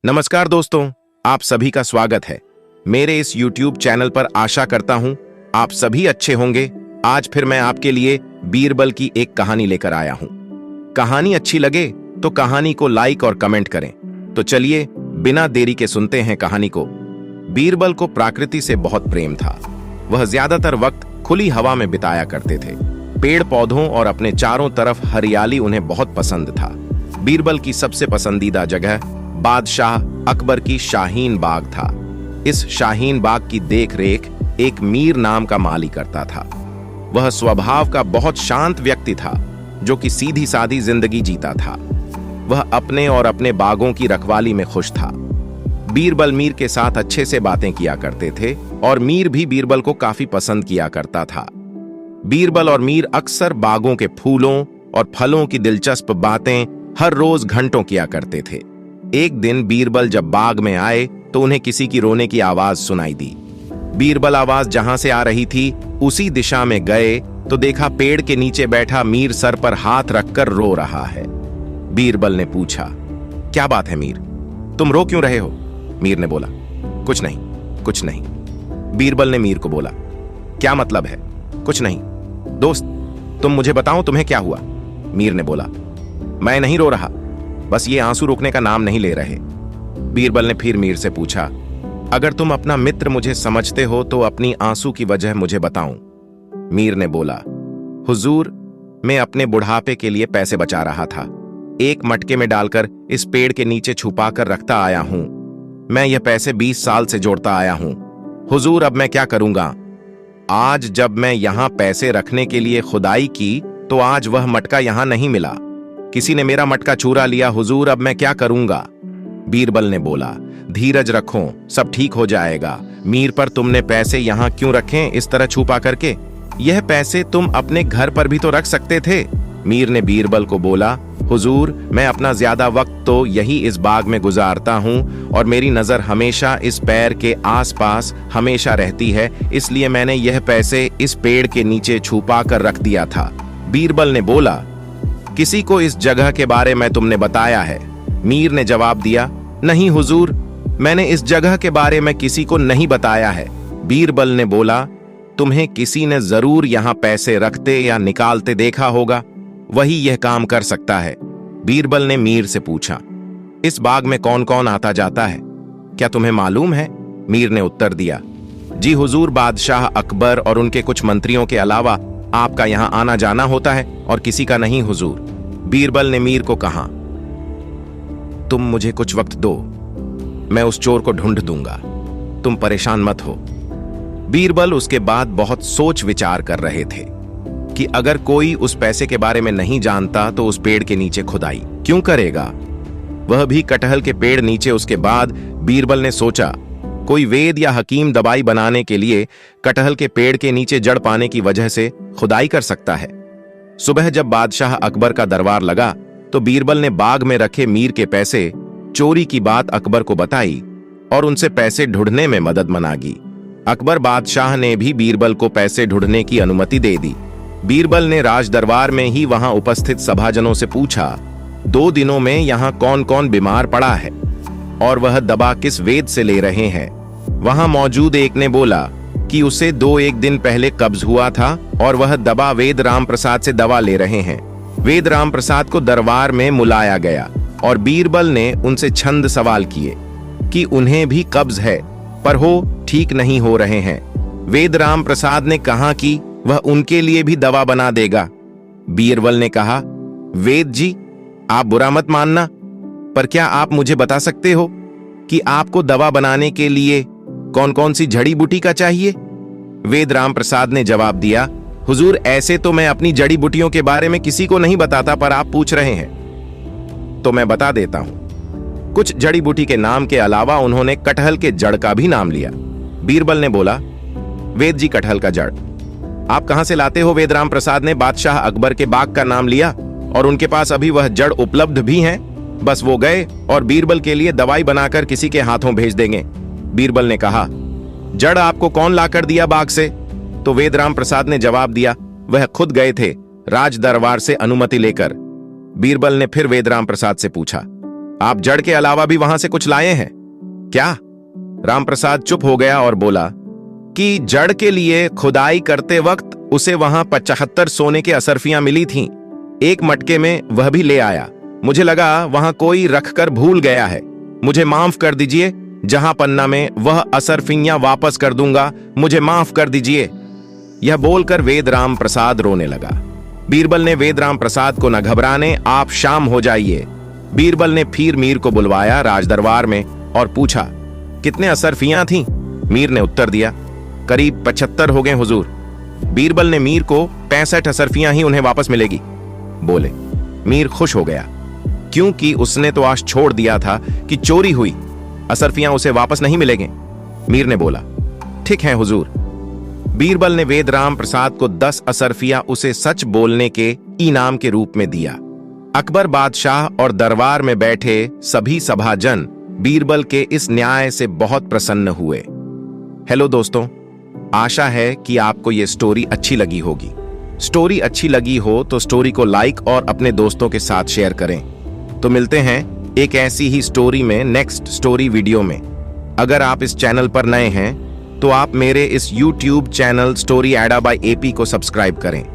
नमस्कार दोस्तों, आप सभी का स्वागत है मेरे इस YouTube चैनल पर। आशा करता हूं आप सभी अच्छे होंगे। आज फिर मैं आपके लिए बीरबल की एक कहानी लेकर आया हूं। कहानी अच्छी लगे तो कहानी को लाइक और कमेंट करें। तो चलिए बिना देरी के सुनते हैं कहानी को। बीरबल को प्रकृति से बहुत प्रेम था। वह ज्यादातर वक्त खुली हवा में बिताया करते थे। पेड़ पौधों और अपने चारों तरफ हरियाली उन्हें बहुत पसंद था। बीरबल की सबसे पसंदीदा जगह बादशाह अकबर की शाहीन बाग था। इस शाहीन बाग की देखरेख एक मीर नाम का माली करता था। वह स्वभाव का बहुत शांत व्यक्ति था जो कि सीधी सादी जिंदगी जीता था। वह अपने और अपने बागों की रखवाली में खुश था। बीरबल मीर के साथ अच्छे से बातें किया करते थे और मीर भी बीरबल को काफी पसंद किया करता था। बीरबल और मीर अक्सर बागों के फूलों और फलों की दिलचस्प बातें हर रोज घंटों किया करते थे। एक दिन बीरबल जब बाग में आए तो उन्हें किसी की रोने की आवाज सुनाई दी। बीरबल आवाज जहां से आ रही थी उसी दिशा में गए तो देखा पेड़ के नीचे बैठा मीर सर पर हाथ रखकर रो रहा है। बीरबल ने पूछा, क्या बात है मीर, तुम रो क्यों रहे हो? मीर ने बोला, कुछ नहीं, कुछ नहीं। बीरबल ने मीर को बोला, क्या मतलब है? कुछ नहीं। दोस्त, तुम मुझे बताओ तुम्हें क्या हुआ? मीर ने बोला, मैं नहीं रो रहा, बस ये आंसू रुकने का नाम नहीं ले रहे। बीरबल ने फिर मीर से पूछा, अगर तुम अपना मित्र मुझे समझते हो तो अपनी आंसू की वजह मुझे बताऊं। मीर ने बोला, हुजूर, मैं अपने बुढ़ापे के लिए पैसे बचा रहा था। एक मटके में डालकर इस पेड़ के नीचे छुपा कर रखता आया हूं। मैं यह पैसे 20 साल से जोड़ता आया हूं। हुजूर, अब मैं क्या करूंगा? आज जब मैं यहां पैसे रखने के लिए खुदाई की तो आज वह मटका यहां नहीं मिला। किसी ने मेरा मटका चुरा लिया। हुजूर, अब मैं क्या करूंगा? बीरबल ने बोला, धीरज रखो, सब ठीक हो जाएगा। मीर पर तुमने पैसे यहां क्यों रखे इस तरह छुपा करके? यह पैसे तुम अपने घर पर भी तो रख सकते थे। मीर ने बीरबल को बोला, हुजूर, मैं अपना ज्यादा वक्त तो यही इस बाग में गुजारता हूं और मेरी नजर हमेशा इस पेड़ के आसपास हमेशा रहती है, इसलिए मैंने यह पैसे इस पेड़ के नीचे छुपा कर रख दिया था। बीरबल ने बोला, किसी को इस जगह के बारे में तुमने बताया है? मीर ने जवाब दिया, नहीं हुजूर, मैंने इस जगह के बारे में किसी को नहीं बताया है। बीरबल ने बोला, तुम्हें किसी ने जरूर यहां पैसे रखते या निकालते देखा होगा, वही यह काम कर सकता है। बीरबल ने मीर से पूछा, इस बाग में कौन कौन आता जाता है, क्या तुम्हें मालूम है? मीर ने उत्तर दिया, जी हुजूर, बादशाह अकबर और उनके कुछ मंत्रियों के अलावा आपका यहां आना जाना होता है और किसी का नहीं हुजूर। बीरबल ने मीर को कहा, तुम मुझे कुछ वक्त दो, मैं उस चोर को ढूंढ दूंगा, तुम परेशान मत हो। बीरबल उसके बाद बहुत सोच विचार कर रहे थे कि अगर कोई उस पैसे के बारे में नहीं जानता तो उस पेड़ के नीचे खुदाई क्यों करेगा, वह भी कटहल के पेड़ नीचे। उसके बाद बीरबल ने सोचा, कोई वेद या हकीम दवाई बनाने के लिए कटहल के पेड़ के नीचे जड़ पाने की वजह से खुदाई कर सकता है। सुबह जब बादशाह अकबर का दरबार लगा तो बीरबल ने बाग में रखे मीर के पैसे चोरी की बात अकबर को बताई और उनसे पैसे ढूंढने में मदद मांगी। अकबर बादशाह ने भी बीरबल को पैसे ढूंढने की अनुमति दे दी। बीरबल ने राज दरबार में ही वहां उपस्थित सभाजनों से पूछा, 2 दिनों में यहां कौन कौन बीमार पड़ा है और वह दवा किस वेद से ले रहे हैं? वहां मौजूद एक ने बोला कि उसे 2-1 दिन पहले कब्ज हुआ था और वह दवा वेद राम प्रसाद से दवा ले रहे हैं। वेद राम प्रसाद को दरबार में बुलाया गया और बीरबल ने उनसे छंद सवाल किए कि उन्हें भी कब्ज है पर हो ठीक नहीं हो रहे हैं। वेद राम प्रसाद ने कहा कि वह उनके लिए भी दवा बना देगा। बीरबल ने कहा, वेद जी, आप बुरा मत मानना, पर क्या आप मुझे बता सकते हो कि आपको दवा बनाने के लिए कौन कौन सी जड़ी बूटी का चाहिए? वेद राम प्रसाद ने जवाब दिया, हुजूर, ऐसे तो मैं अपनी जड़ी बूटियों के बारे में किसी को नहीं बताता, पर आप पूछ रहे हैं तो मैं बता देता हूं। कुछ जड़ी बूटी के नाम के अलावा उन्होंने कटहल के जड़ का भी नाम लिया। बीरबल ने बोला, वेद जी, कटहल का जड़ आप कहां से लाते हो? वेद राम प्रसाद ने बादशाह अकबर के बाग का नाम लिया और उनके पास अभी वह जड़ उपलब्ध भी हैं, बस वो गए और बीरबल के लिए दवाई बनाकर किसी के हाथों भेज देंगे। बीरबल ने कहा, जड़ आपको कौन लाकर दिया बाग से? तो वेद राम प्रसाद ने जवाब दिया, वह खुद गए थे राज दरबार से अनुमति लेकर। बीरबल ने फिर वेद राम प्रसाद से पूछा, आप जड़ के अलावा भी वहां से कुछ लाए हैं क्या? रामप्रसाद चुप हो गया और बोला कि जड़ के लिए खुदाई करते वक्त उसे वहां 75 सोने के असरफियां मिली थीं। एक मटके में वह भी ले आया। मुझे लगा वहां कोई रखकर भूल गया है। मुझे माफ कर दीजिए। जहां पन्ना में वह असरफियां वापस कर दूंगा। मुझे माफ कर दीजिए। यह बोलकर वेदराम प्रसाद रोने लगा। बीरबल ने वेदराम प्रसाद को न घबराने, आप शाम हो जाइए। बीरबल ने फिर मीर को बुलवाया राजदरबार में और पूछा, कितने असरफियां थीं? मीर ने उत्तर दिया, करीब 75 हो गए हुजूर। बीरबल ने मीर को 65 असरफियां ही उन्हें वापस मिलेगी बोले। मीर खुश हो गया, क्योंकि उसने तो आश छोड़ दिया था कि चोरी हुई, असरफियां उसे वापस नहीं मिलेंगे। मीर ने बोला, ठीक है हुजूर। बीरबल ने वेदराम प्रसाद को 10 असरफियां उसे सच बोलने के इनाम के रूप में दिया। अकबर बादशाह और दरबार में बैठे सभी सभाजन बीरबल के इस न्याय से बहुत प्रसन्न हुए। हेलो दोस्तों, आशा है कि आपको यह स्टोरी अच्छी लगी होगी। स्टोरी अच्छी लगी हो तो स्टोरी को लाइक और अपने दोस्तों के साथ शेयर करें। तो मिलते हैं एक ऐसी ही स्टोरी में नेक्स्ट स्टोरी वीडियो में। अगर आप इस चैनल पर नए हैं तो आप मेरे इस YouTube चैनल स्टोरी एडा बाय AP को सब्सक्राइब करें।